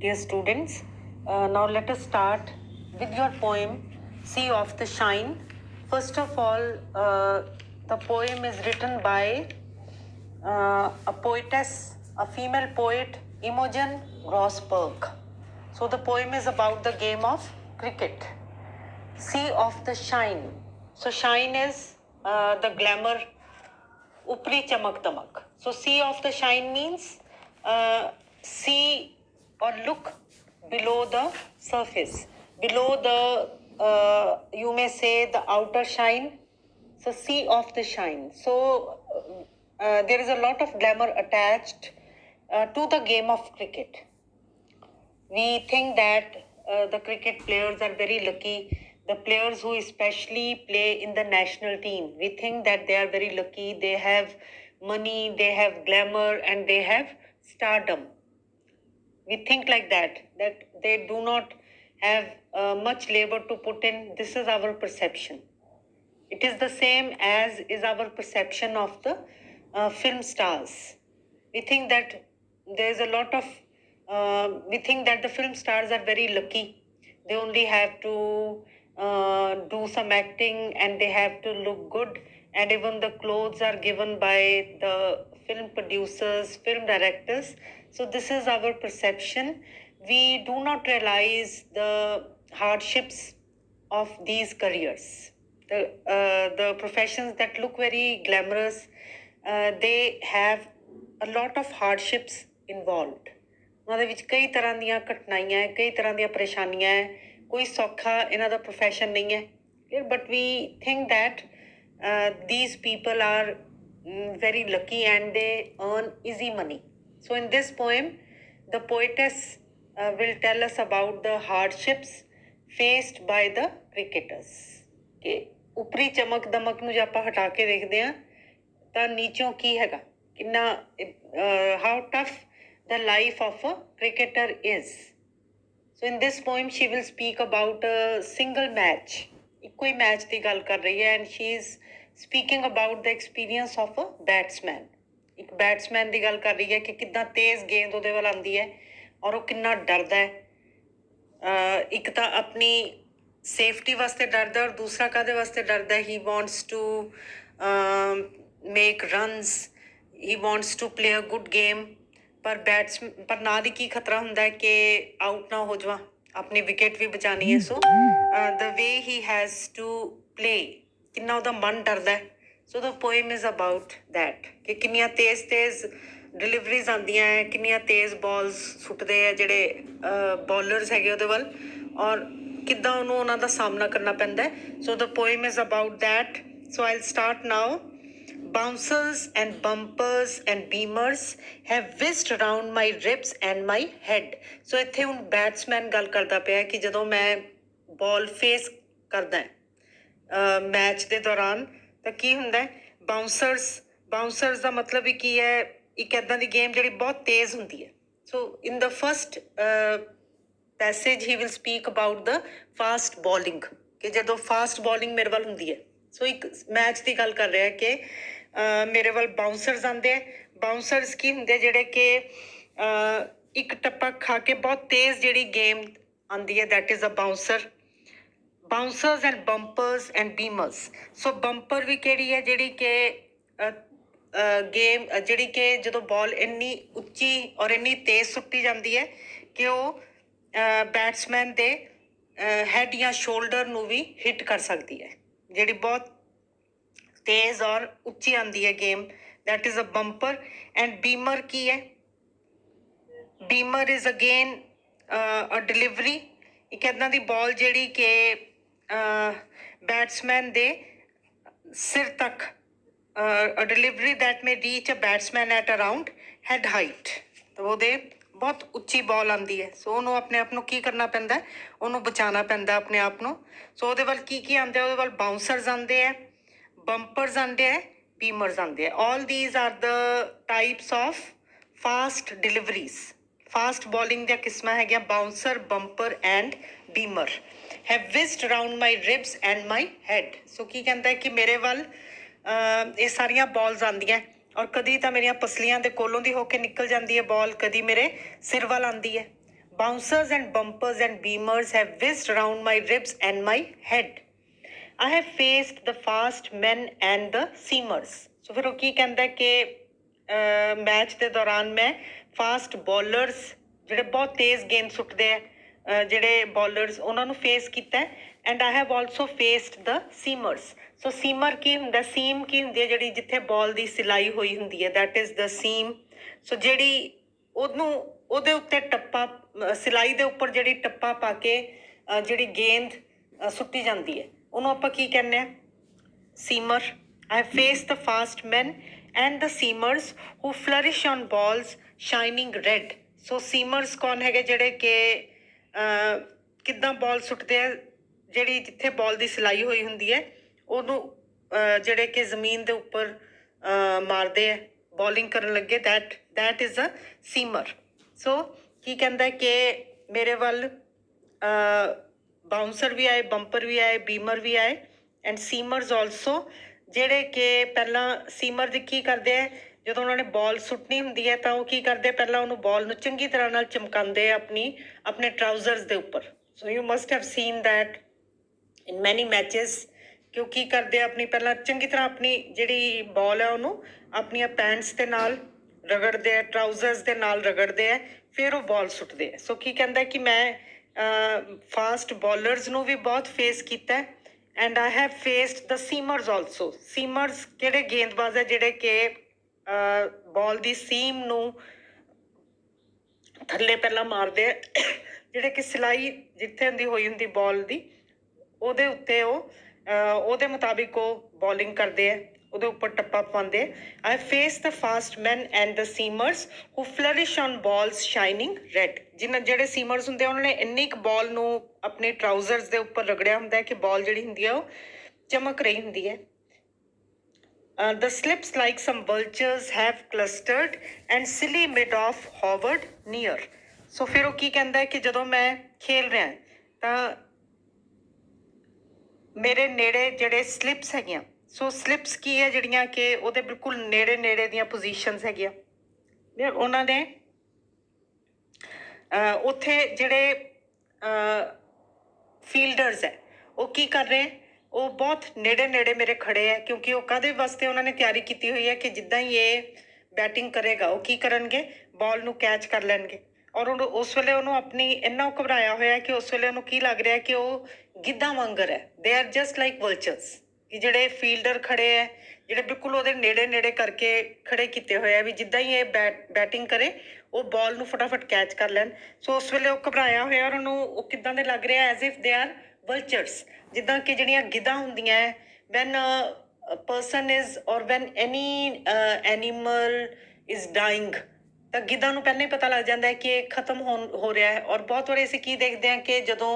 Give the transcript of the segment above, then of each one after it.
dear students. Now let us start with your poem, Sea of the Shine. First of all, the poem is written by a poetess, a female poet, Imogen Grossberg. So the poem is about the game of cricket. Sea of the Shine. So shine is the glamour, upri chamak damak. So sea of the shine means see or look below the surface, below the you may say the outer shine. So sea of the shine. So there is a lot of glamour attached to the game of cricket. We think that the cricket players are very lucky. The players who especially play in the national team, we think that they are very lucky. They have money, they have glamour, and they have stardom. We think like that they do not have much labor to put in. This is our perception. It is the same as is our perception of the film stars. We think that there is a lot of, we think that the film stars are very lucky. They only have to do some acting and they have to look good. And even the clothes are given by the film producers, film directors. So this is our perception. We do not realize the hardships of these careers. The professions that look very glamorous, they have a lot of hardships involved. ਉਹਨਾਂ ਦੇ ਵਿੱਚ ਕਈ ਤਰ੍ਹਾਂ ਦੀਆਂ ਕਠਿਨਾਈਆਂ ਹੈ, ਕਈ ਤਰ੍ਹਾਂ ਦੀਆਂ ਪਰੇਸ਼ਾਨੀਆਂ ਹੈ, ਕੋਈ ਸੌਖਾ ਇਹਨਾਂ ਦਾ profession ਨਹੀਂ ਹੈ. But we think that these people are very lucky and they earn easy money. So in this poem, the poetess will tell us about the hardships faced by the cricketers. ਕਿ ਉਪਰੀ ਚਮਕ ਦਮਕ ਨੂੰ ਜੇ ਆਪਾਂ ਹਟਾ ਕੇ ਦੇਖਦੇ ਹਾਂ ਤਾਂ ਨੀਚੋਂ ਕੀ ਹੈਗਾ, ਕਿੰਨਾ how tough the life of a cricketer is. So in this poem she will speak about a single match. ਇੱਕੋ ਹੀ ਮੈਚ ਦੀ ਗੱਲ ਕਰ ਰਹੀ ਹੈ and she is speaking about the experience of a batsman. ਇੱਕ ਬੈਟਸਮੈਨ ਦੀ ਗੱਲ ਕਰ ਰਹੀ ਹੈ ਕਿ ਕਿੱਦਾਂ ਤੇਜ਼ ਗੇਂਦ ਉਹਦੇ ਵੱਲ ਆਉਂਦੀ ਹੈ ਔਰ ਉਹ ਕਿੰਨਾ ਡਰਦਾ ਹੈ. ਇੱਕ ਤਾਂ ਆਪਣੀ ਸੇਫਟੀ ਵਾਸਤੇ ਡਰਦਾ ਔਰ ਦੂਸਰਾ ਕਾਹਦੇ ਵਾਸਤੇ ਡਰਦਾ, he wants to make runs, he wants to play a good game. ਪਰ ਨਾਲ ਹੀ ਕੀ ਖਤਰਾ ਹੁੰਦਾ ਹੈ ਕਿ ਆਊਟ ਨਾ ਹੋ ਜਾਵਾਂ, ਆਪਣੀ ਵਿਕਟ ਵੀ ਬਚਾਉਣੀ ਹੈ. So the way he has to play, ਕਿੰਨਾ ਉਹਦਾ ਮਨ ਡਰਦਾ ਹੈ. So the poem is about that ਕਿ ਕਿੰਨੀਆਂ ਤੇਜ਼ ਡਿਲੀਵਰੀਜ਼ ਆਉਂਦੀਆਂ ਹੈ, ਕਿੰਨੀਆਂ ਤੇਜ਼ ਬਾਲਸ ਸੁੱਟਦੇ ਆ ਜਿਹੜੇ ਬੋਲਰਸ ਹੈਗੇ ਉਹਦੇ ਵੱਲ, ਔਰ ਕਿੱਦਾਂ ਉਹਨੂੰ ਉਹਨਾਂ ਦਾ ਸਾਹਮਣਾ ਕਰਨਾ ਪੈਂਦਾ ਹੈ. So the poem is about that. So I start now. Bouncers and bumpers and beamers have whisked around my ribs and my head. So ਇੱਥੇ ਹੁਣ ਬੈਟਸਮੈਨ ਗੱਲ ਕਰਦਾ ਪਿਆ ਕਿ ਜਦੋਂ ਮੈਂ ਬਾਲ ਫੇਸ ਕਰਦਾ ਮੈਚ ਦੇ ਦੌਰਾਨ ਤਾਂ ਕੀ ਹੁੰਦਾ, ਬਾਉਂਸਰਸ ਦਾ ਮਤਲਬ ਵੀ ਕੀ ਹੈ, ਇੱਕ ਇੱਦਾਂ ਦੀ ਗੇਮ ਜਿਹੜੀ ਬਹੁਤ ਤੇਜ਼ ਹੁੰਦੀ ਹੈ. So in the first passage he will speak about the fast bowling, ਕਿ ਜਦੋਂ ਫਾਸਟ ਬੋਲਿੰਗ ਮੇਰੇ ਵੱਲ ਹੁੰਦੀ ਹੈ. ਸੋ ਇੱਕ ਮੈਚ ਦੀ ਗੱਲ ਕਰ ਰਿਹਾ ਕਿ ਮੇਰੇ ਵੱਲ ਬਾਉਂਸਰਸ ਆਉਂਦੇ ਹੈ. ਬਾਉਂਸਰਸ ਕੀ ਹੁੰਦੇ, ਜਿਹੜੇ ਕਿ ਇੱਕ ਟੱਪਾ ਖਾ ਕੇ ਬਹੁਤ ਤੇਜ਼ ਜਿਹੜੀ ਗੇਮ ਆਉਂਦੀ ਹੈ, that is a bouncer. Bouncers and bumpers and beamers. So bumper ਵੀ ਕਿਹੜੀ ਹੈ, ਜਿਹੜੀ ਕਿ ਗੇਮ ਜਿਹੜੀ ਕਿ ਜਦੋਂ ਬਾਲ ਇੰਨੀ ਉੱਚੀ ਔਰ ਇੰਨੀ ਤੇਜ਼ ਸੁੱਟੀ ਜਾਂਦੀ ਹੈ ਕਿ ਉਹ ਬੈਟਸਮੈਨ ਦੇ ਹੈਡ ਜਾਂ ਸ਼ੋਲਡਰ ਨੂੰ ਵੀ ਹਿੱਟ ਕਰ ਸਕਦੀ ਹੈ, ਜਿਹੜੀ ਬਹੁਤ ਤੇਜ਼ ਔਰ ਉੱਚੀ ਆਉਂਦੀ ਹੈ game, that is a bumper. And beamer ਕੀ ਹੈ, beamer is again a delivery, ਇੱਕ ਇੱਦਾਂ ਦੀ ਬਾਲ ਜਿਹੜੀ ਕਿ ਬੈਟਸਮੈਨ ਦੇ ਸਿਰ ਤੱਕ, a delivery that may reach a batsman at around head height. ਤਾਂ ਉਹਦੇ ਬਹੁਤ ਉੱਚੀ ਬਾਲ ਆਉਂਦੀ ਹੈ. ਸੋ ਉਹਨੂੰ ਆਪਣੇ ਆਪ ਨੂੰ ਕੀ ਕਰਨਾ ਪੈਂਦਾ, ਉਹਨੂੰ ਬਚਾਉਣਾ ਪੈਂਦਾ ਆਪਣੇ ਆਪ ਨੂੰ. ਸੋ ਉਹਦੇ ਵੱਲ ਕੀ ਆਉਂਦੇ, ਉਹਦੇ ਵੱਲ ਬਾਉਂਸਰਸ ਆਉਂਦੇ ਹੈ, ਬੰਪਰਸ ਆਉਂਦੇ ਹੈ, ਬੀਮਰਸ ਆਉਂਦੇ ਹੈ. All these are the types of fast deliveries. Fast bowling ਦੀਆਂ ਕਿਸਮਾਂ ਹੈਗੀਆਂ bouncer, bumper and beamer. Have whizzed around my ribs and my head. So ਕੀ ਕਹਿੰਦਾ ਕਿ ਮੇਰੇ ਵੱਲ ਇਹ ਸਾਰੀਆਂ ਬਾਲਸ ਆਉਂਦੀਆਂ ਔਰ ਕਦੀ ਤਾਂ ਮੇਰੀਆਂ ਪਸਲੀਆਂ ਦੇ ਕੋਲੋਂ ਦੀ ਹੋ ਕੇ ਨਿਕਲ ਜਾਂਦੀ ਹੈ ਬਾਲ, ਕਦੀ ਮੇਰੇ ਸਿਰ ਵੱਲ ਆਉਂਦੀ ਹੈ. Bouncers and bumpers and beamers have whizzed round my ribs and my head. I have faced the fast men and the seamers. So फिर वो की कहता है कि मैच के दौरान मैं फास्ट बॉलर्स ਜਿਹੜੇ ਬਹੁਤ ਤੇਜ਼ ਗੇਂਦ ਸੁੱਟਦੇ ਆ ਜਿਹੜੇ ਬॉलर्स ਉਹਨਾਂ ਨੂੰ ਫੇਸ ਕੀਤਾ ਹੈ and I have also faced the seamers so seamer ਕੀ ਹੁੰਦਾ ਸੀਮ ਕੀ ਹੁੰਦੀ ਹੈ ਜਿਹੜੀ ਜਿੱਥੇ ਬਾਲ ਦੀ ਸਿਲਾਈ ਹੋਈ ਹੁੰਦੀ ਹੈ ਦੈਟ ਇਜ਼ ਦ ਸੀਮ ਸੋ ਜਿਹੜੀ ਉਹਨੂੰ ਉਹਦੇ ਉੱਤੇ ਟੱਪਾ ਸਿਲਾਈ ਦੇ ਉੱਪਰ ਜਿਹੜੀ ਟੱਪਾ ਪਾ ਕੇ ਜਿਹੜੀ ਗੇਂਦ ਸੁੱਟੀ ਜਾਂਦੀ ਹੈ ਉਹਨੂੰ ਆਪਾਂ ਕੀ ਕਹਿੰਦੇ ਆ seamer I face the fast man and the seamers who flourish on balls shining red so seamers ਕੌਣ ਹੈਗੇ ਜਿਹੜੇ ਕਿ ਕਿੱਦਾਂ ਬਾਲ ਸੁੱਟਦੇ ਆ ਜਿਹੜੀ ਜਿੱਥੇ ਬਾਲ ਦੀ ਸਿਲਾਈ ਹੋਈ ਹੁੰਦੀ ਹੈ ਉਹਨੂੰ ਜਿਹੜੇ ਕਿ ਜ਼ਮੀਨ ਦੇ ਉੱਪਰ ਮਾਰਦੇ ਆ ਬੋਲਿੰਗ ਕਰਨ ਲੱਗੇ that is a seamer ਸੋ ਕੀ ਕਹਿੰਦਾ ਕਿ ਮੇਰੇ ਵੱਲ ਬਾਉਂਸਰ ਵੀ ਆਏ ਬੰਪਰ ਵੀ ਆਏ ਬੀਮਰ ਵੀ ਆਏ ਐਂਡ ਸੀਮਰਸ ਆਲਸੋ ਜਿਹੜੇ ਕਿ ਪਹਿਲਾਂ ਸੀਮਰ ਦੀ ਕੀ ਕਰਦੇ ਆ ਜਦੋਂ ਉਹਨਾਂ ਨੇ ਬਾਲ ਸੁੱਟਣੀ ਹੁੰਦੀ ਹੈ ਤਾਂ ਉਹ ਕੀ ਕਰਦੇ ਪਹਿਲਾਂ ਉਹਨੂੰ ਬਾਲ ਨੂੰ ਚੰਗੀ ਤਰ੍ਹਾਂ ਨਾਲ ਚਮਕਾਉਂਦੇ ਆ ਆਪਣੇ ਟਰਾਊਜ਼ਰਸ ਦੇ ਉੱਪਰ so you must have scene that ਇਨ ਮੈਨੀ ਮੈਚਿਸ ਕਿ ਉਹ ਕੀ ਕਰਦੇ ਆ ਆਪਣੀ ਪਹਿਲਾਂ ਚੰਗੀ ਤਰ੍ਹਾਂ ਆਪਣੀ ਜਿਹੜੀ ਬਾਲ ਹੈ ਉਹਨੂੰ ਆਪਣੀਆਂ ਪੈਂਟਸ ਦੇ ਨਾਲ ਰਗੜਦੇ ਆ ਟਰਾਊਜ਼ਰਸ ਦੇ ਨਾਲ ਰਗੜਦੇ ਆ ਫਿਰ ਉਹ ਬਾਲ ਸੁੱਟਦੇ ਆ ਸੋ ਕੀ ਕਹਿੰਦਾ ਕਿ ਮੈਂ ਫਾਸਟ ਬੋਲਰਸ ਨੂੰ ਵੀ ਬਹੁਤ ਫੇਸ ਕੀਤਾ and I have faced the seamers also seamers ਕਿਹੜੇ ਗੇਂਦਬਾਜ਼ ਹੈ ਜਿਹੜੇ ਕਿ ਬਾਲ ਦੀ ਸੀਮ ਨੂੰ ਥੱਲੇ ਪਹਿਲਾਂ ਮਾਰਦੇ ਆ ਜਿਹੜੇ ਕਿ ਸਿਲਾਈ ਜਿੱਥੇ ਹੁੰਦੀ ਹੋਈ ਹੁੰਦੀ ਬਾਲ ਦੀ ਉਹਦੇ ਉੱਤੇ ਉਹ ਉਹਦੇ ਮੁਤਾਬਿਕ ਉਹ ਬੋਲਿੰਗ ਕਰਦੇ ਆ ਉਹਦੇ ਉੱਪਰ ਟੱਪਾ ਪਾਉਂਦੇ I face the fast man and the seamers who flourish on balls shining red ਜਿਹੜੇ ਸੀਮਰਸ ਹੁੰਦੇ ਉਹਨਾਂ ਨੇ ਇੰਨੀ ਕੁ ਬਾਲ ਨੂੰ ਆਪਣੇ ਟਰਾਊਜ਼ਰਸ ਦੇ ਉੱਪਰ ਰਗੜਿਆ ਹੁੰਦਾ ਕਿ ਬਾਲ ਜਿਹੜੀ ਹੁੰਦੀ ਆ ਉਹ ਚਮਕ ਰਹੀ ਹੁੰਦੀ ਹੈ The slips like some vultures have clustered and silly mid off hovered near. So ਫਿਰ ਉਹ ਕੀ ਕਹਿੰਦਾ ਹੈ ਕਿ ਜਦੋਂ ਮੈਂ ਖੇਲ ਰਿਹਾ ਤਾਂ ਮੇਰੇ ਨੇੜੇ ਜਿਹੜੇ ਸਲਿਪਸ ਹੈਗੀਆਂ ਸੋ ਸਲਿਪਸ ਕੀ ਹੈ ਜਿਹੜੀਆਂ ਕਿ ਉਹਦੇ ਬਿਲਕੁਲ ਨੇੜੇ ਦੀਆਂ ਪੋਜੀਸ਼ਨਸ ਹੈਗੀਆਂ ਉਹਨਾਂ ਨੇ ਉੱਥੇ ਜਿਹੜੇ ਫੀਲਡਰਸ ਹੈ ਉਹ ਕੀ ਕਰ ਰਹੇ ਉਹ ਬਹੁਤ ਨੇੜੇ ਮੇਰੇ ਖੜੇ ਹੈ ਕਿਉਂਕਿ ਉਹ ਕਾਹਦੇ ਵਾਸਤੇ ਉਹਨਾਂ ਨੇ ਤਿਆਰੀ ਕੀਤੀ ਹੋਈ ਹੈ ਕਿ ਜਿੱਦਾਂ ਹੀ ਇਹ ਬੈਟਿੰਗ ਕਰੇਗਾ ਉਹ ਕੀ ਕਰਨਗੇ ਬਾਲ ਨੂੰ ਕੈਚ ਕਰ ਲੈਣਗੇ ਔਰ ਉਸ ਵੇਲੇ ਉਹਨੂੰ ਆਪਣੀ ਇੰਨਾ ਘਬਰਾਇਆ ਹੋਇਆ ਕਿ ਉਸ ਵੇਲੇ ਉਹਨੂੰ ਕੀ ਲੱਗ ਰਿਹਾ ਕਿ ਉਹ ਗਿੱਧਾਂ ਵਾਂਗਰ ਹੈ ਦੇ ਆਰ ਜਸਟ ਲਾਈਕ ਵਲਚਰਸ ਕਿ ਜਿਹੜੇ ਫੀਲਡਰ ਖੜੇ ਹੈ ਜਿਹੜੇ ਬਿਲਕੁਲ ਉਹਦੇ ਨੇੜੇ ਕਰਕੇ ਖੜੇ ਕੀਤੇ ਹੋਏ ਆ ਵੀ ਜਿੱਦਾਂ ਹੀ ਇਹ ਬੈਟਿੰਗ ਕਰੇ ਉਹ ਬਾਲ ਨੂੰ ਫਟਾਫਟ ਕੈਚ ਕਰ ਲੈਣ ਸੋ ਉਸ ਵੇਲੇ ਉਹ ਘਬਰਾਇਆ ਹੋਇਆ ਔਰ ਉਹਨੂੰ ਉਹ ਕਿੱਦਾਂ ਦੇ ਲੱਗ ਰਿਹਾ as if they are vultures ਜਿੱਦਾਂ ਕਿ ਜਿਹੜੀਆਂ ਗਿੱਧਾਂ ਹੁੰਦੀਆਂ ਹੈ when person is or when any animal is dying ਤਾਂ ਗਿੱਧਾਂ ਨੂੰ ਪਹਿਲਾਂ ਹੀ ਪਤਾ ਲੱਗ ਜਾਂਦਾ ਹੈ ਕਿ ਇਹ ਖਤਮ ਹੋ ਰਿਹਾ ਹੈ ਔਰ ਬਹੁਤ ਵਾਰੀ ਅਸੀਂ ਕੀ ਦੇਖਦੇ ਹਾਂ ਕਿ ਜਦੋਂ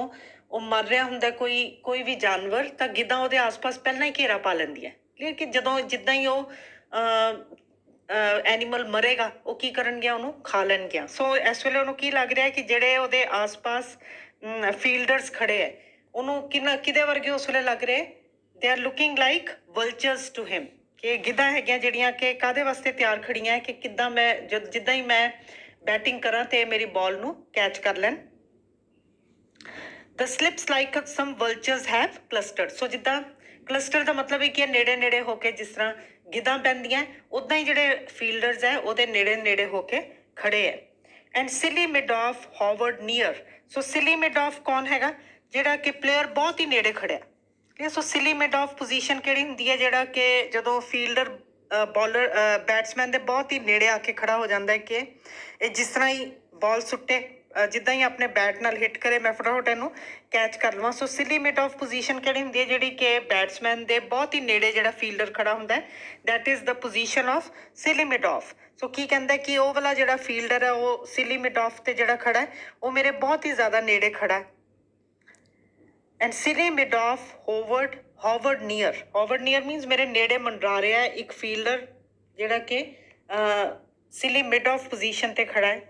ਉਹ ਮਰ ਰਿਹਾ ਹੁੰਦਾ ਕੋਈ ਵੀ ਜਾਨਵਰ ਤਾਂ ਗਿੱਧਾਂ ਉਹਦੇ ਆਸ-ਪਾਸ ਪਹਿਲਾਂ ਹੀ ਘੇਰਾ ਪਾ ਲੈਂਦੀ ਹੈ ਲੇਕਿਨ ਜਿੱਦਾਂ ਹੀ ਉਹ ਐਨੀਮਲ ਮਰੇਗਾ ਉਹ ਕੀ ਕਰਨਗੀਆਂ ਉਹਨੂੰ ਖਾ ਲੈਣਗੀਆਂ ਸੋ ਇਸ ਵੇਲੇ ਉਹਨੂੰ ਕੀ ਲੱਗ ਰਿਹਾ ਕਿ ਜਿਹੜੇ ਉਹਦੇ ਆਸ-ਪਾਸ ਫੀਲਡਰਸ ਖੜੇ ਹੈ ਉਹਨੂੰ ਕਿਹਦੇ ਵਰਗੇ ਉਸ ਵੇਲੇ ਲੱਗ ਰਹੇ they are looking like vultures to him ਕਿ ਗਿੱਧਾਂ ਹੈਗੀਆਂ ਜਿਹੜੀਆਂ ਕਿ ਕਾਹਦੇ ਵਾਸਤੇ ਤਿਆਰ ਖੜੀਆਂ ਕਿ ਕਿੱਦਾਂ ਮੈਂ ਜਿੱਦਾਂ ਹੀ ਮੈਂ ਬੈਟਿੰਗ ਕਰਾਂ ਤੇ ਮੇਰੀ ਬਾਲ ਨੂੰ ਕੈਚ ਕਰ ਲੈਣ ਦ ਸਲਿਪਸ ਲਾਈਕ ਸਮ ਵਲਚਰਸ ਹੈਵ ਕਲਸਟਰਡ ਸੋ ਜਿੱਦਾਂ ਕਲਸਟਰ ਦਾ ਮਤਲਬ ਇਹ ਕਿ ਨੇੜੇ ਹੋ ਕੇ ਜਿਸ ਤਰ੍ਹਾਂ ਗਿੱਧਾਂ ਪੈਂਦੀਆਂ ਉੱਦਾਂ ਹੀ ਜਿਹੜੇ ਫੀਲਡਰਸ ਹੈ ਉਹਦੇ ਨੇੜੇ ਹੋ ਕੇ ਖੜੇ ਹੈ and silly mid of Harvard near so silly mid of ਕੌਣ ਹੈਗਾ ਜਿਹੜਾ ਕਿ ਪਲੇਅਰ ਬਹੁਤ ਹੀ ਨੇੜੇ ਖੜਿਆ ਸੋ ਸਿਲੀ ਮਿਡ ਆਫ ਪੋਜੀਸ਼ਨ ਕਿਹੜੀ ਹੁੰਦੀ ਹੈ ਜਿਹੜਾ ਕਿ ਜਦੋਂ ਫੀਲਡਰ ਬੋਲਰ ਬੈਟਸਮੈਨ ਦੇ ਬਹੁਤ ਹੀ ਨੇੜੇ ਆ ਕੇ ਖੜਾ ਹੋ ਜਾਂਦਾ ਹੈ ਕਿ ਇਹ ਜਿਸ ਤਰ੍ਹਾਂ ਹੀ ਬਾਲ ਸੁੱਟੇ ਜਿੱਦਾਂ ਹੀ ਆਪਣੇ ਬੈਟ ਨਾਲ ਹਿੱਟ ਕਰੇ ਮੈਂ ਫਟਾਫਟ ਇਹਨੂੰ ਕੈਚ ਕਰ ਲਵਾਂ ਸੋ ਸਿਲੀ ਮਿਡ ਆਫ ਪੋਜੀਸ਼ਨ ਕਿਹੜੀ ਹੁੰਦੀ ਹੈ ਜਿਹੜੀ ਕਿ ਬੈਟਸਮੈਨ ਦੇ ਬਹੁਤ ਹੀ ਨੇੜੇ ਜਿਹੜਾ ਫੀਲਡਰ ਖੜਾ ਹੁੰਦਾ ਹੈ that is the position of silly mid off so ਕੀ ਕਹਿੰਦਾ ਕਿ ਉਹ ਵਾਲਾ ਜਿਹੜਾ ਫੀਲਡਰ ਹੈ ਉਹ ਸਿਲੀ ਮਿਡ ਆਫ 'ਤੇ ਜਿਹੜਾ ਖੜਾ ਹੈ ਉਹ ਮੇਰੇ ਬਹੁਤ ਹੀ ਜ਼ਿਆਦਾ ਨੇੜੇ ਖੜਾ ਹੈ and silly mid of Howard near means ਮੇਰੇ ਨੇੜੇ ਮੰਡਰਾ ਰਿਹਾ ਹੈ ਇੱਕ ਫੀਲਡਰ ਜਿਹੜਾ ਕਿ ਸਿਲੀ ਮਿਡ ਆਫ ਪੋਜੀਸ਼ਨ 'ਤੇ ਖੜਾ ਹੈ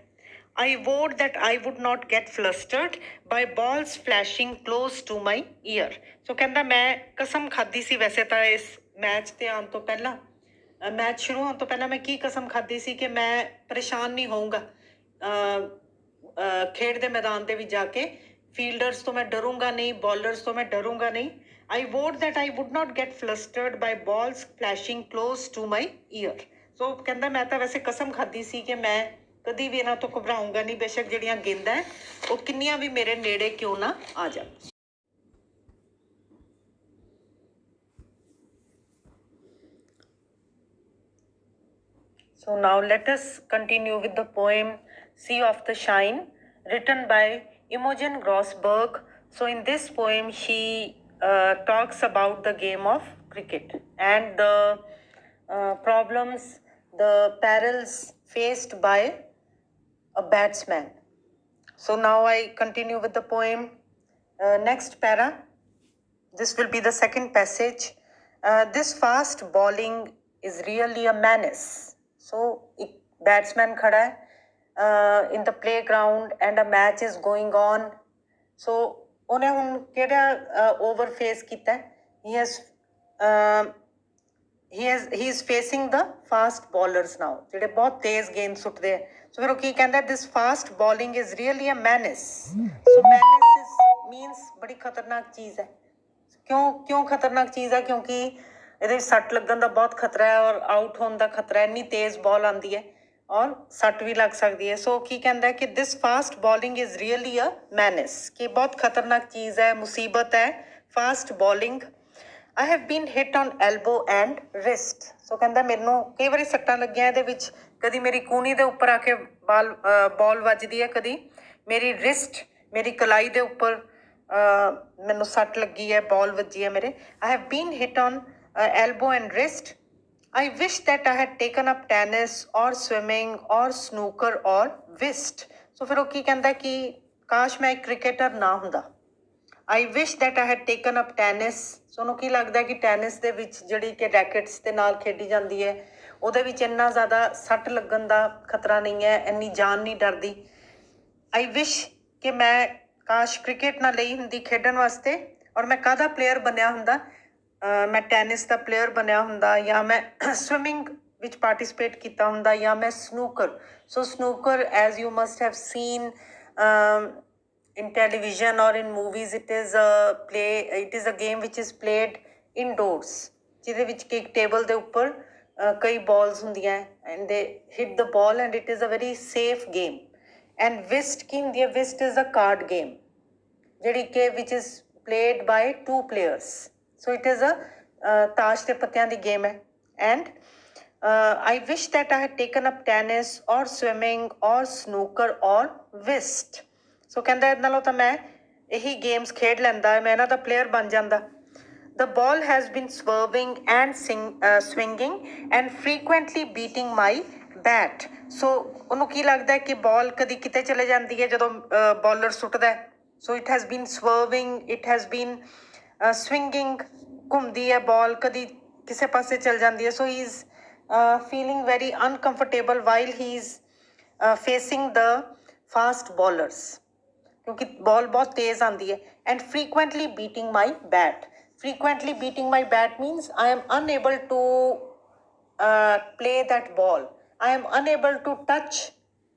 I vowed that I would not get flustered by balls flashing close to my ear. So ਕਹਿੰਦਾ ਮੈਂ ਕਸਮ ਖਾਧੀ ਸੀ ਵੈਸੇ ਤਾਂ ਇਸ ਮੈਚ ਤੇ ਆਉਣ ਤੋਂ ਪਹਿਲਾਂ ਮੈਚ ਸ਼ੁਰੂ ਹੋਣ ਤੋਂ ਪਹਿਲਾਂ ਮੈਂ ਕੀ ਕਸਮ ਖਾਧੀ ਸੀ ਕਿ ਮੈਂ ਪਰੇਸ਼ਾਨ ਨਹੀਂ ਹੋਊਂਗਾ खेड दे मैदान दे विच जाके फील्डर्स तो मैं डरूंगा नहीं, बॉलर्स तो मैं डरूंगा नहीं. I vowed that I would not get flustered by balls flashing close to my ear. So कहंदा मैं ਤਾਂ वैसे कसम खाधी ਸੀ कि मैं कदी भी ਇਹਨਾਂ ਤੋਂ ਘਬਰਾਉਂਗਾ नहीं, बेशक ਜਿਹੜੀਆਂ ਗੇਂਦਾਂ ਹੈ ਉਹ ਕਿੰਨੀਆਂ ਵੀ ਮੇਰੇ ਨੇੜੇ ਕਿਉਂ ਨਾ ਆ ਜਾਣ. So now let us continue with the poem Sea of the Shine, written by Imogen Grossberg. So in this poem she talks about the game of cricket and the problems, the perils faced by a batsman. So now I continue with the poem. Next para, this will be the second passage. This fast bowling is really a menace. So एक batsman खड़ा है in the playground and a match is going on. So ਉਹਨੇ ਹੁਣ ਕਿਹੜਾ over face ਕੀਤਾ ਹੈ? He is facing the fast bowlers now ਜਿਹੜੇ ਬਹੁਤ ਤੇਜ਼ ਗੇਂਦ ਸੁੱਟਦੇ ਆ. ਸੋ ਫਿਰ ਉਹ ਕੀ ਕਹਿੰਦਾ, this fast bowling is really a menace. So menace means ਬੜੀ ਖਤਰਨਾਕ ਚੀਜ਼ ਹੈ. ਕਿਉਂ ਖਤਰਨਾਕ ਚੀਜ਼ ਹੈ? ਕਿਉਂਕਿ ਇਹਦੇ ਸੱਟ ਲੱਗਣ ਦਾ ਬਹੁਤ ਖਤਰਾ ਹੈ ਔਰ ਆਊਟ ਹੋਣ ਦਾ ਖਤਰਾ ਹੈ. ਇੰਨੀ ਤੇਜ਼ ਬਾਲ ਆਉਂਦੀ ਹੈ ਔਰ ਸੱਟ ਵੀ ਲੱਗ ਸਕਦੀ ਹੈ. ਸੋ ਕੀ ਕਹਿੰਦਾ ਕਿ this fast bowling is really a menace, ਕਿ ਬਹੁਤ ਖਤਰਨਾਕ ਚੀਜ਼ ਹੈ, ਮੁਸੀਬਤ ਹੈ fast bowling. I have been hit on elbow and wrist. So ਕਹਿੰਦਾ ਮੈਨੂੰ ਕਈ ਵਾਰੀ ਸੱਟਾਂ ਲੱਗੀਆਂ ਇਹਦੇ ਵਿੱਚ, ਕਦੀ ਮੇਰੀ ਕੂਹਣੀ ਦੇ ਉੱਪਰ ਆ ਕੇ ਬਾਲ ਵੱਜਦੀ ਹੈ, ਕਦੀ ਮੇਰੀ ਰਿਸਟ, ਮੇਰੀ ਕਲਾਈ ਦੇ ਉੱਪਰ ਮੈਨੂੰ ਸੱਟ ਲੱਗੀ ਹੈ, ਬਾਲ ਵੱਜੀ ਹੈ ਮੇਰੇ. ਆਈ have been hit on elbow and wrist. I wish that I had taken up tennis or swimming or snooker or whist. So ਫਿਰ ਉਹ ਕੀ ਕਹਿੰਦਾ ਕਿ ਕਾਸ਼ ਮੈਂ ਇੱਕ ਕ੍ਰਿਕਟਰ ਨਾ ਹੁੰਦਾ. I wish that I had taken up tennis. ਸੋ ਉਹਨੂੰ ਕੀ ਲੱਗਦਾ ਕਿ ਟੈਨਿਸ ਦੇ ਵਿੱਚ ਜਿਹੜੀ ਕਿ ਰੈਕਟਸ ਦੇ ਨਾਲ ਖੇਡੀ ਜਾਂਦੀ ਹੈ ਉਹਦੇ ਵਿੱਚ ਇੰਨਾ ਜ਼ਿਆਦਾ ਸੱਟ ਲੱਗਣ ਦਾ ਖਤਰਾ ਨਹੀਂ ਹੈ, ਇੰਨੀ ਜਾਨ ਨਹੀਂ ਡਰਦੀ. I wish ਕਿ ਮੈਂ ਕਾਸ਼ ਕ੍ਰਿਕਟ ਨਾ ਲਈ ਹੁੰਦੀ ਖੇਡਣ ਵਾਸਤੇ ਔਰ ਮੈਂ ਕਾਹਦਾ ਪਲੇਅਰ ਬਣਿਆ ਹੁੰਦਾ, ਮੈਂ ਟੈਨਿਸ ਦਾ ਪਲੇਅਰ ਬਣਿਆ ਹੁੰਦਾ ਜਾਂ ਮੈਂ ਸਵਿਮਿੰਗ ਵਿੱਚ ਪਾਰਟੀਸਪੇਟ ਕੀਤਾ ਹੁੰਦਾ ਜਾਂ ਮੈਂ snooker. So snooker as you must have seen in television or in movies, it is a game which is played indoors, ਜਿਹਦੇ ਵਿੱਚ ਕਿ ਇੱਕ ਟੇਬਲ ਦੇ ਉੱਪਰ ਕਈ balls ਹੁੰਦੀਆਂ and they hit the ball and it is a very safe game. And whist ਕੀ ਹੁੰਦੀ ਹੈ? whist is a card game ਜਿਹੜੀ ਕਿ which is played by 2 players. So it is a ਤਾਸ਼ ਦੇ ਪੱਤਿਆਂ ਦੀ ਗੇਮ ਹੈ. And I wish that I had taken up tennis or swimming or snooker or whist. So ਕਹਿੰਦਾ ਇਹਦੇ ਨਾਲੋਂ ਤਾਂ ਮੈਂ ਇਹੀ ਗੇਮਸ ਖੇਡ ਲੈਂਦਾ, ਮੈਂ ਇਹਨਾਂ ਦਾ ਪਲੇਅਰ ਬਣ ਜਾਂਦਾ. The ball has been swerving and swinging and frequently beating my bat. So ਉਹਨੂੰ ਕੀ ਲੱਗਦਾ ਕਿ ਬਾਲ ਕਦੀ ਕਿਤੇ ਚਲੇ ਜਾਂਦੀ ਹੈ ਜਦੋਂ bowler ਸੁੱਟਦਾ. So it has been swerving, it has been swinging, ਘੁੰਮਦੀ ਹੈ ਬਾਲ, ਕਦੀ ਕਿਸੇ ਪਾਸੇ ਚਲ ਜਾਂਦੀ ਹੈ. So he is feeling very uncomfortable while he is facing the fast bowlers ਕਿਉਂਕਿ ਬਾਲ ਬਹੁਤ ਤੇਜ਼ ਆਉਂਦੀ ਹੈ. And frequently beating my bat. Frequently beating my bat means I am unable to play that ball. I am unable to touch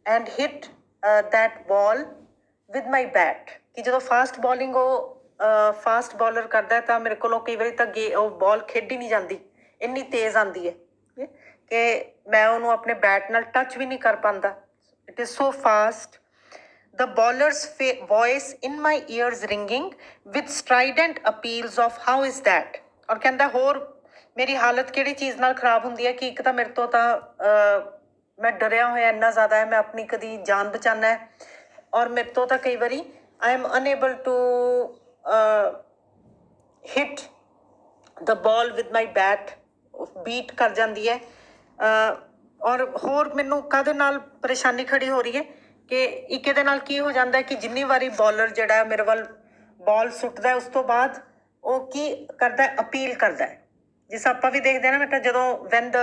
and hit that ball with my bat. ਕਿ ਜਦੋਂ fast bowling ਉਹ fast bowler ਕਰਦਾ ਤਾਂ ਮੇਰੇ ਕੋਲੋਂ ਕਈ ਵਾਰੀ ਤਾਂ ਉਹ ਬਾਲ ਖੇਡੀ ਨਹੀਂ ਜਾਂਦੀ, ਇੰਨੀ ਤੇਜ਼ ਆਉਂਦੀ ਹੈ ਕਿ ਮੈਂ ਉਹਨੂੰ ਆਪਣੇ ਬੈਟ ਨਾਲ ਟੱਚ ਵੀ ਨਹੀਂ ਕਰ ਪਾਉਂਦਾ. It is so fast. The bowler's voice in my ears ringing with strident appeals of how is that. ਔਰ ਕਹਿੰਦਾ ਹੋਰ ਮੇਰੀ ਹਾਲਤ ਕਿਹੜੀ ਚੀਜ਼ ਨਾਲ ਖਰਾਬ ਹੁੰਦੀ ਹੈ ਕਿ ਇੱਕ ਤਾਂ ਮੇਰੇ ਤੋਂ ਤਾਂ ਮੈਂ ਡਰਿਆ ਹੋਇਆ ਇੰਨਾ ਜ਼ਿਆਦਾ ਹੈ, ਮੈਂ ਆਪਣੀ ਕਦੀ ਜਾਨ ਬਚਾਉਣਾ ਹੈ ਔਰ ਮੇਰੇ ਤੋਂ ਤਾਂ ਕਈ ਵਾਰੀ I am unable to hit the ball with my bat. beat ਕਰ ਜਾਂਦੀ ਹੈ. ਔਰ ਹੋਰ ਮੈਨੂੰ ਕਾਹਦੇ ਨਾਲ ਪਰੇਸ਼ਾਨੀ ਖੜੀ ਹੋ ਰਹੀ ਹੈ ਕਿ ਇੱਕ ਇਹਦੇ ਨਾਲ ਕੀ ਹੋ ਜਾਂਦਾ ਕਿ ਜਿੰਨੀ ਵਾਰੀ ਬੋਲਰ ਜਿਹੜਾ ਮੇਰੇ ਵੱਲ ਬਾਲ ਸੁੱਟਦਾ ਉਸ ਤੋਂ ਬਾਅਦ ਉਹ ਕੀ ਕਰਦਾ, ਅਪੀਲ ਕਰਦਾ. ਜਿਸ ਆਪਾਂ ਵੀ ਦੇਖਦੇ ਹਾਂ ਨਾ ਬੇਟਾ, ਜਦੋਂ van the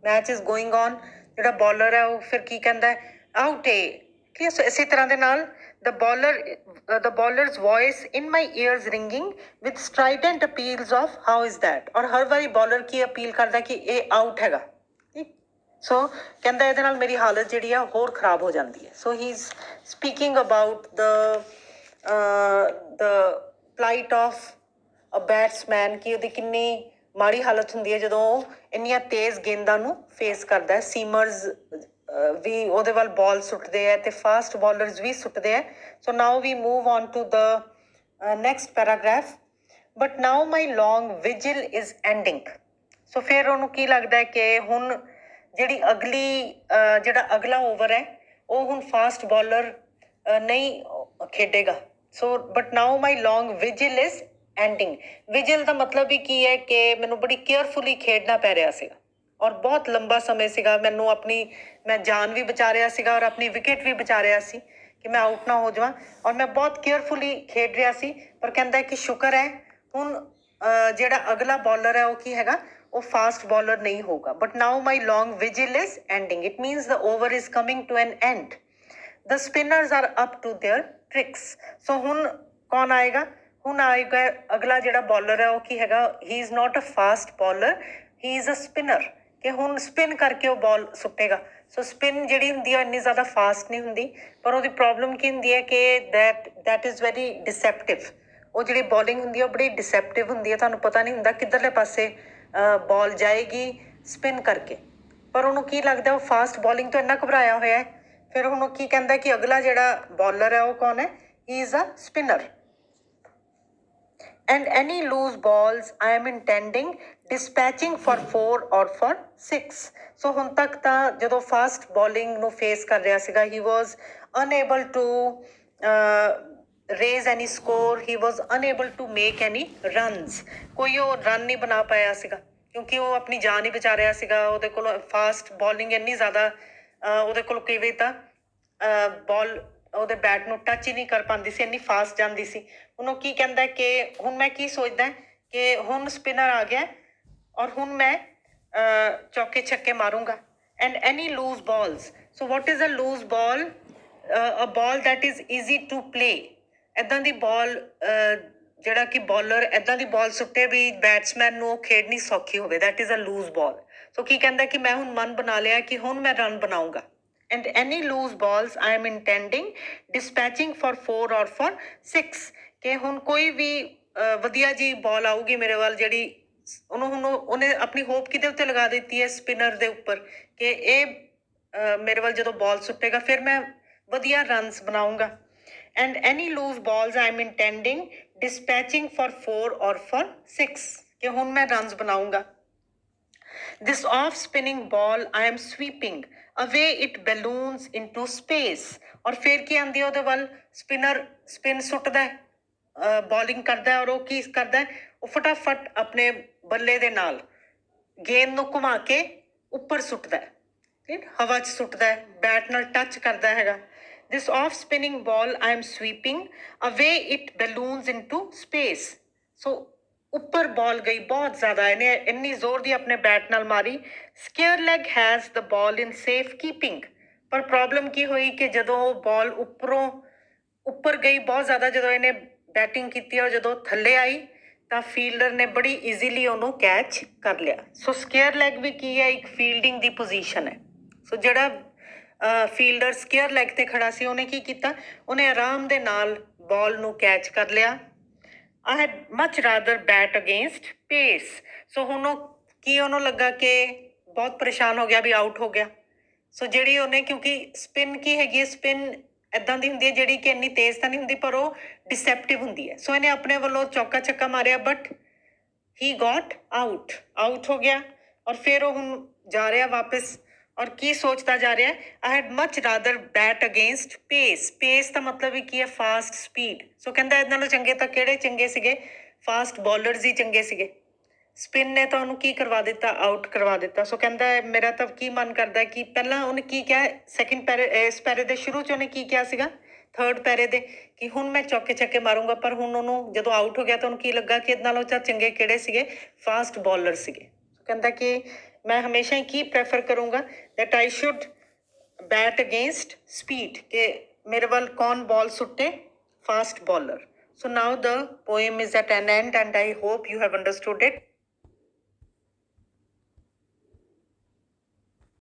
match is going on ਜਿਹੜਾ ਬੋਲਰ ਹੈ ਉਹ ਫਿਰ ਕੀ ਕਹਿੰਦਾ, ਆਊਟ ਏ. ਠੀਕ ਹੈ, ਇਸੇ ਤਰ੍ਹਾਂ ਦੇ ਨਾਲ the bowler's voice in my ears ringing with strident appeals of how is that. ਔਰ ਹਰ ਵਾਰੀ ਬੋਲਰ ਕੀ ਅਪੀਲ ਕਰਦਾ ਕਿ ਇਹ ਆਊਟ ਹੈਗਾ. ਠੀਕ, ਸੋ ਕਹਿੰਦਾ ਇਹਦੇ ਨਾਲ ਮੇਰੀ ਹਾਲਤ ਜਿਹੜੀ ਆ ਹੋਰ ਖ਼ਰਾਬ ਹੋ ਜਾਂਦੀ ਹੈ। So he is speaking about the plight of a batsman ਕਿ ਉਹਦੀ ਕਿੰਨੀ ਮਾੜੀ ਹਾਲਤ ਹੁੰਦੀ ਹੈ ਜਦੋਂ ਉਹ ਇੰਨੀਆਂ ਤੇਜ਼ ਗੇਂਦਾਂ ਨੂੰ ਫੇਸ ਕਰਦਾ ਹੈ। ਸੀਮਰਸ ਵੀ ਉਹਦੇ ਵੱਲ ਬਾਲ ਸੁੱਟਦੇ ਹੈ ਅਤੇ ਫਾਸਟ ਬਾਲਰਸ ਵੀ ਸੁੱਟਦੇ ਹੈ। So now we move on to the next paragraph. But now my long vigil is ending. So ਫਿਰ ਉਹਨੂੰ ਕੀ ਲੱਗਦਾ ਹੈ ਕਿ ਹੁਣ ਜਿਹੜੀ ਜਿਹੜਾ ਅਗਲਾ ਓਵਰ ਹੈ ਉਹ ਹੁਣ ਫਾਸਟ ਬਾਲਰ ਨਹੀਂ ਖੇਡੇਗਾ। So but now my long vigil is ending. Vigil ਦਾ ਮਤਲਬ ਵੀ ਕੀ ਹੈ ਕਿ ਮੈਨੂੰ ਬੜੀ ਕੇਅਰਫੁਲੀ ਖੇਡਣਾ ਪੈ ਰਿਹਾ ਸੀਗਾ ਔਰ ਬਹੁਤ ਲੰਬਾ ਸਮੇਂ ਸੀਗਾ। ਮੈਨੂੰ ਮੈਂ ਜਾਨ ਵੀ ਬਚਾ ਰਿਹਾ ਸੀਗਾ ਔਰ ਆਪਣੀ ਵਿਕਟ ਵੀ ਬਚਾ ਰਿਹਾ ਸੀ ਕਿ ਮੈਂ ਆਊਟ ਨਾ ਹੋ ਜਾਵਾਂ ਔਰ ਮੈਂ ਬਹੁਤ ਕੇਅਰਫੁਲੀ ਖੇਡ ਰਿਹਾ ਸੀ। ਪਰ ਕਹਿੰਦਾ ਕਿ ਸ਼ੁਕਰ ਹੈ ਹੁਣ ਜਿਹੜਾ ਅਗਲਾ ਬਾਲਰ ਹੈ ਉਹ ਕੀ ਹੈਗਾ, ਉਹ ਫਾਸਟ ਬਾਲਰ ਨਹੀਂ ਹੋਊਗਾ। But now my long vigil is ending. It means the over is coming to an end. The spinners are up to their tricks. So ਹੁਣ ਕੌਣ ਆਏਗਾ? ਹੁਣ ਆਏਗਾ ਅਗਲਾ ਜਿਹੜਾ ਬਾਲਰ ਹੈ ਉਹ ਕੀ ਹੈਗਾ, he is not a fast bowler, he is a spinner. ਕਿ ਹੁਣ ਸਪਿਨ ਕਰਕੇ ਉਹ ਬਾਲ ਸੁੱਟੇਗਾ। ਸੋ ਸਪਿਨ ਜਿਹੜੀ ਹੁੰਦੀ ਹੈ ਇੰਨੀ ਜ਼ਿਆਦਾ ਫਾਸਟ ਨਹੀਂ ਹੁੰਦੀ, ਪਰ ਉਹਦੀ ਪ੍ਰੋਬਲਮ ਕੀ ਹੁੰਦੀ ਹੈ ਕਿ ਦੈਟ ਇਜ਼ ਵੈਰੀ ਡਿਸੈਪਟਿਵ। ਉਹ ਜਿਹੜੀ ਬੋਲਿੰਗ ਹੁੰਦੀ ਹੈ ਉਹ ਬੜੀ ਡਿਸੈਪਟਿਵ ਹੁੰਦੀ ਹੈ। ਤੁਹਾਨੂੰ ਪਤਾ ਨਹੀਂ ਹੁੰਦਾ ਕਿੱਧਰਲੇ ਪਾਸੇ ਬਾਲ ਜਾਏਗੀ ਸਪਿਨ ਕਰਕੇ। ਪਰ ਉਹਨੂੰ ਕੀ ਲੱਗਦਾ, ਉਹ ਫਾਸਟ ਬੋਲਿੰਗ ਤੋਂ ਇੰਨਾ ਘਬਰਾਇਆ ਹੋਇਆ ਹੈ। ਫਿਰ ਹੁਣ ਉਹ ਕੀ ਕਹਿੰਦਾ ਕਿ ਅਗਲਾ ਜਿਹੜਾ ਬਾਲਰ ਹੈ ਉਹ ਕੌਣ ਹੈ? He is a spinner. And any loose balls I am intending dispatching for 4 or for 6. So ਹੁਣ ਤੱਕ ਤਾਂ ਜਦੋਂ ਫਾਸਟ ਬੋਲਿੰਗ ਨੂੰ ਫੇਸ ਕਰ ਰਿਹਾ ਸੀਗਾ, he was unable to raise any score, he was unable to make any runs. ਕੋਈ ਉਹ ਰਨ ਨਹੀਂ ਬਣਾ ਪਾਇਆ ਸੀਗਾ ਕਿਉਂਕਿ ਉਹ ਆਪਣੀ ਜਾਨ ਹੀ ਬਚਾ ਰਿਹਾ ਸੀਗਾ। ਉਹਦੇ ਕੋਲ ਫਾਸਟ ਬੋਲਿੰਗ ਇੰਨੀ ਜ਼ਿਆਦਾ ਉਹਦੇ ਕੋਲ ਕਈ ਵਾਰੀ ਤਾਂ ਬਾਲ ਉਹਦੇ ਬੈਟ ਨੂੰ ਟੱਚ ਹੀ ਨਹੀਂ ਕਰ ਪਾਉਂਦੀ ਸੀ, ਇੰਨੀ ਫਾਸਟ ਜਾਂਦੀ ਸੀ। ਹੁਣ ਉਹ ਕੀ ਕਹਿੰਦਾ ਕਿ ਹੁਣ ਮੈਂ ਕੀ ਸੋਚਦਾ ਕਿ ਹੁਣ ਸਪਿਨਰ ਆ ਗਿਆ ਔਰ ਹੁਣ ਮੈਂ ਚੌਕੇ ਛੱਕੇ ਮਾਰੂੰਗਾ। And any loose balls. So what is a loose ball? A ball that is easy to play. ਇੱਦਾਂ ਦੀ ਬਾਲ ਜਿਹੜਾ ਕਿ ਬਾਲਰ ਇੱਦਾਂ ਦੀ ਬਾਲ ਸੁੱਟੇ ਵੀ ਬੈਟਸਮੈਨ ਨੂੰ ਉਹ ਖੇਡਣੀ ਸੌਖੀ ਹੋਵੇ, ਦੈਟ ਇਜ਼ ਅ ਲੂਜ਼ ਬਾਲ। ਸੋ ਕੀ ਕਹਿੰਦਾ ਕਿ ਮੈਂ ਹੁਣ ਮਨ ਬਣਾ ਲਿਆ ਕਿ ਹੁਣ ਮੈਂ run ਬਣਾਊਂਗਾ। And any loose balls I am intending dispatching for 4 or for 6. ਕਿ ਹੁਣ ਕੋਈ ਵੀ ਵਧੀਆ ਜੀ ਬਾਲ ਆਊਗੀ ਮੇਰੇ ਵੱਲ ਜਿਹੜੀ ਉਹਨੇ ਆਪਣੀ ਹੋਪ ਕਿਹਦੇ ਉੱਤੇ ਲਗਾ ਦਿੱਤੀ ਹੈ? ਸਪਿਨਰ ਦੇ ਉੱਪਰ, ਕਿ ਇਹ ਮੇਰੇ ਵੱਲ ਜਦੋਂ ਬਾਲ ਸੁੱਟੇਗਾ ਫਿਰ ਮੈਂ ਵਧੀਆ ਰਨਸ ਬਣਾਊਂਗਾ। And any loose balls I am intending dispatching for 4 or for 6. ਕਿ ਹੁਣ ਮੈਂ ਰਨਸ ਬਣਾਊਂਗਾ। This off-spinning ball I am sweeping away, it balloons into space. और फिर ਕੀ ਆਂਦੀ ਉਹਦੇ ਵੱਲ? ਸਪਿਨਰ ਸਪਿਨ ਸੁੱਟਦਾ ਹੈ, ਬੋਲਿੰਗ ਕਰਦਾ ਹੈ ਔਰ ਉਹ ਕੀ ਕਰਦਾ ਹੈ? ਉਹ ਫਟਾਫਟ ਆਪਣੇ ਬੱਲੇ ਦੇ ਨਾਲ ਗੇਂਦ ਨੂੰ ਘੁਮਾ ਕੇ ਉੱਪਰ ਸੁੱਟਦਾ ਹੈ, ਹਵਾ 'ਚ ਸੁੱਟਦਾ ਹੈ, ਬੈਟ ਨਾਲ ਟੱਚ ਕਰਦਾ ਹੈਗਾ। This off-spinning ball I am sweeping away, it balloons into space. So ਉੱਪਰ ਬਾਲ ਗਈ ਬਹੁਤ ਜ਼ਿਆਦਾ, ਇਹਨੇ ਇੰਨੀ ਜ਼ੋਰ ਦੀ ਆਪਣੇ ਬੈਟ ਨਾਲ ਮਾਰੀ। Square leg has the ball in safe keeping. ਪਰ ਪ੍ਰੋਬਲਮ ਕੀ ਹੋਈ ਕਿ ਜਦੋਂ ਉਹ ਬਾਲ ਉੱਪਰ ਗਈ ਬਹੁਤ ਜ਼ਿਆਦਾ, ਜਦੋਂ ਇਹਨੇ ਬੈਟਿੰਗ ਕੀਤੀ ਔਰ ਜਦੋਂ ਥੱਲੇ ਆਈ ਤਾਂ ਫੀਲਡਰ ਨੇ ਬੜੀ ਈਜ਼ੀਲੀ ਉਹਨੂੰ ਕੈਚ ਕਰ ਲਿਆ। ਸੋ ਸਕੇਅਰ ਲੈਗ ਵੀ ਕੀ ਹੈ? ਇੱਕ ਫੀਲਡਿੰਗ ਦੀ ਪੋਜੀਸ਼ਨ ਹੈ। ਸੋ ਜਿਹੜਾ ਫੀਲਡਰ ਸਕੇਅਰ ਲੈਗ ਤੇ ਖੜਾ ਸੀ ਉਹਨੇ ਕੀ ਕੀਤਾ? ਉਹਨੇ ਆਰਾਮ ਦੇ ਨਾਲ ਬਾਲ ਨੂੰ ਕੈਚ ਕਰ ਲਿਆ। I had much rather bat against pace. ਸੋ ਹੁਣ ਉਹਨੂੰ ਲੱਗਾ ਕਿ ਬਹੁਤ ਪਰੇਸ਼ਾਨ ਹੋ ਗਿਆ ਵੀ ਆਊਟ ਹੋ ਗਿਆ। ਸੋ ਜਿਹੜੀ ਉਹਨੇ, ਕਿਉਂਕਿ ਸਪਿਨ ਕੀ ਹੈਗੀ ਹੈ? ਸਪਿਨ ਇੱਦਾਂ ਦੀ ਹੁੰਦੀ ਹੈ ਜਿਹੜੀ ਕਿ ਇੰਨੀ ਤੇਜ਼ ਤਾਂ ਨਹੀਂ ਹੁੰਦੀ ਪਰ ਉਹ ਡਿਸੈਪਟਿਵ ਹੁੰਦੀ ਹੈ। ਸੋ ਇਹਨੇ ਆਪਣੇ ਵੱਲੋਂ ਚੌਕਾ ਛੱਕਾ ਮਾਰਿਆ ਬਟ ਹੀ ਗॉट ਆਊਟ ਹੋ ਗਿਆ। ਔਰ ਫਿਰ ਉਹ ਹੁਣ ਜਾ ਰਿਹਾ ਵਾਪਸ ਔਰ ਕੀ ਸੋਚਦਾ ਜਾ ਰਿਹਾ? I had much rather bat against ਪੇਸ। ਪੇਸ ਦਾ ਮਤਲਬ ਵੀ ਕੀ ਹੈ? Fast speed. ਸੋ ਕਹਿੰਦਾ ਇਹਨਾਂ ਨਾਲੋਂ ਚੰਗੇ ਤਾਂ ਕਿਹੜੇ ਚੰਗੇ ਸੀਗੇ? ਫਾਸਟ ਬਾਲਰਸ ਹੀ ਚੰਗੇ ਸੀਗੇ। ਸਪਿਨ ਨੇ ਤਾਂ ਉਹਨੂੰ ਕੀ ਕਰਵਾ ਦਿੱਤਾ? ਆਊਟ ਕਰਵਾ ਦਿੱਤਾ। ਸੋ ਕਹਿੰਦਾ ਮੇਰਾ ਤਾਂ ਕੀ ਮਨ ਕਰਦਾ ਕਿ ਪਹਿਲਾਂ ਉਹਨੇ ਕੀ ਕਿਹਾ ਇਸ ਪੈਰੇ ਦੇ ਸ਼ੁਰੂ 'ਚ ਉਹਨੇ ਕੀ ਕਿਹਾ ਸੀਗਾ? ਥਰਡ ਪੈਰੇ ਦੇ, ਕਿ ਹੁਣ ਮੈਂ ਚੌਕੇ ਛੱਕੇ ਮਾਰੂੰਗਾ। ਪਰ ਹੁਣ ਉਹਨੂੰ ਜਦੋਂ ਆਊਟ ਹੋ ਗਿਆ ਤਾਂ ਉਹਨੂੰ ਕੀ ਲੱਗਾ ਕਿ ਇਹਦੇ ਨਾਲੋਂ ਤਾਂ ਚੰਗੇ ਕਿਹੜੇ ਸੀਗੇ? ਫਾਸਟ ਬਾਲਰ ਸੀਗੇ। ਕਹਿੰਦਾ ਕਿ ਮੈਂ ਹਮੇਸ਼ਾ ਹੀ ਕੀ ਪ੍ਰੈਫਰ ਕਰੂੰਗਾ? that I should bat against speed, ਕਿ ਮੇਰੇ ਵੱਲ ਕੌਣ ਬਾਲ ਸੁੱਟੇ? fast bowler. So now the poem is at an end and I hope you have understood it.